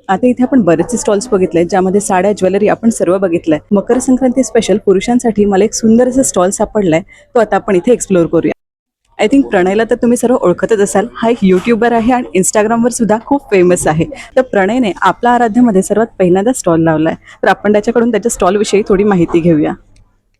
आता इथे आपण बरेचसे स्टॉल्स बघितले ज्यामध्ये साड्या ज्वेलरी आपण सर्व बघितलंय. मकर संक्रांती स्पेशल पुरुषांसाठी मला एक सुंदर असं स्टॉल सापडलाय, तो आता आपण इथे एक्सप्लोअर करूया. आय थिंक प्रणयला तर तुम्ही सर्व ओळखतच असाल. हा एक यूट्यूबर आहे आणि इंस्टाग्रामवर सुद्धा खूप फेमस आहे. तर प्रणयने आपल्या आराध्यामध्ये सर्वात पहिल्यांदा स्टॉल लावलाय, तर आपण त्याच्याकडून त्याच्या स्टॉलविषयी थोडी माहिती घेऊया.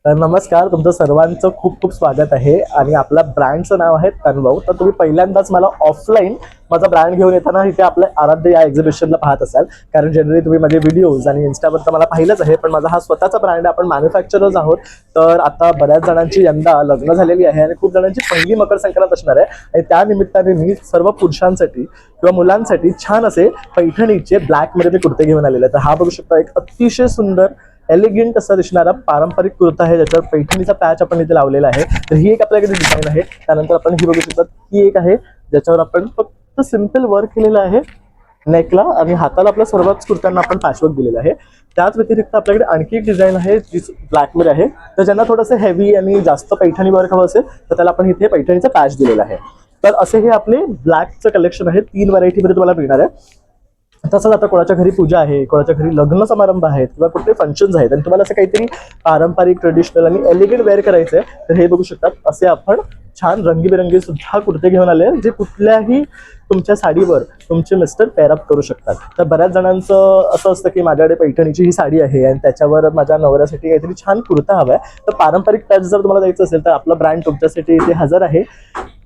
तर नमस्कार, तुमचं सर्वांचं खूप खूप स्वागत आहे. आणि आपल्या ब्रँडचं नाव आहे तन्वय. तर तुम्ही पहिल्यांदाच मला ऑफलाईन माझा ब्रँड घेऊन येताना इथे आपल्या आराध्य या एक्झिबिशनला पाहत असाल, कारण जनरली तुम्ही माझे व्हिडिओज आणि इन्स्टावर तर मला पाहिलंच आहे, पण माझा हा स्वतःचा ब्रँड आहे. आपण मॅन्युफॅक्चरर्स आहोत. तर आता बऱ्याच जणांची यंदा लग्न झालेली आहे आणि खूप जणांची पहिली मकर संक्रांत असणार आहे, आणि त्या निमित्ताने मी सर्व पुरुषांसाठी किंवा मुलांसाठी छान असे पैठणीचे ब्लॅकमध्ये मी कुर्ते घेऊन आलेले आहे. तर हा बघू शकता, एक अतिशय सुंदर एलिगंट असा दिसणारा पारंपरिक कुर्ता आहे, ज्याच्यावर पैठणीचा पॅच आपण इथे लावलेला आहे. तर ही एक आपल्याकडे डिझाईन आहे. त्यानंतर आपण ही बघू शकता, ही एक आहे ज्याच्यावर आपण फक्त सिंपल वर्क केलेलं आहे नेकला, आणि हाताला आपल्या सर्वच कुर्त्यांना आपण पॅचवर्क दिलेलं आहे. त्याच व्यतिरिक्त आपल्याकडे आणखी एक डिझाईन आहे जी ब्लॅकमध्ये आहे. तर ज्यांना थोडंसं हेवी आणि जास्त पैठणी वर्क हवं असेल तर त्याला आपण इथे पैठणीचा पॅच दिलेला आहे. तर असे हे आपले ब्लॅकचं कलेक्शन आहे. 3 व्हरायटीमध्ये तुम्हाला मिळणार आहे. तसंच आता कोणाच्या घरी पूजा आहे, कोणाच्या घरी लग्न समारंभ आहेत किंवा कुठले फंक्शन्स आहेत आणि तुम्हाला असं काहीतरी पारंपरिक ट्रेडिशनल आणि एलिगंट वेअर करायचं आहे, तर हे बघू शकतात. असे आपण छान रंगीबेरंगी सुद्धा कुर्ते घेऊन आले, जे कुठल्याही तुमच्या साडीवर तुमचे मिस्टर पेअरअप करू शकतात. तर बऱ्याच जणांचं असं असतं की माझ्याकडे पैठणीची ही साडी आहे आणि त्याच्यावर माझ्या नवऱ्यासाठी काहीतरी छान कुर्ता हवा आहे. तर पारंपरिक टच जर तुम्हाला द्यायचं असेल तर आपला ब्रँड तुमच्यासाठी इथे हजर आहे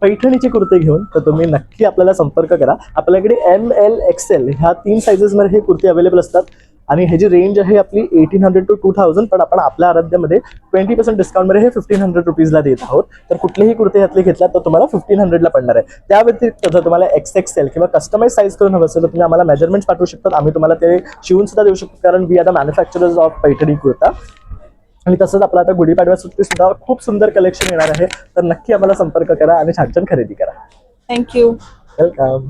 पैठणीचे कुर्ते घेऊन. तर तुम्ही नक्की आपल्याला संपर्क करा. आपल्याकडे ML XL ह्या 3 साईजेसमध्ये हे कुर्ते अवेलेबल असतात, आणि ह्याची रेंज आहे आपली 1800 to 2000. पण आपण आपल्या आराध्यामध्ये 20% डिस्काउंटमध्ये हे 1500 रुपीजला देत आहोत. तर कुठलेही कुर्ते ह्यातले घेतला तर तुम्हाला 1500ला पडणार आहे. त्या व्यतिरिक्त जर तुम्हाला XXL किंवा कस्टमाइज साईज करून हवं असेल तर तुम्ही आम्हाला मेजरमेंट्स पाठवू शकतात. आम्ही तुम्हाला ते शिवून सुद्धा देऊ शकतो, कारण we are the manufacturers of Paithani kurta. आणि तसंच आपलं आता गुढीपाडव्या सुट्टी सुद्धा खूप सुंदर कलेक्शन येणार आहे. तर नक्की आम्हाला संपर्क करा आणि छान छान खरेदी करा. थँक्यू. वेलकम.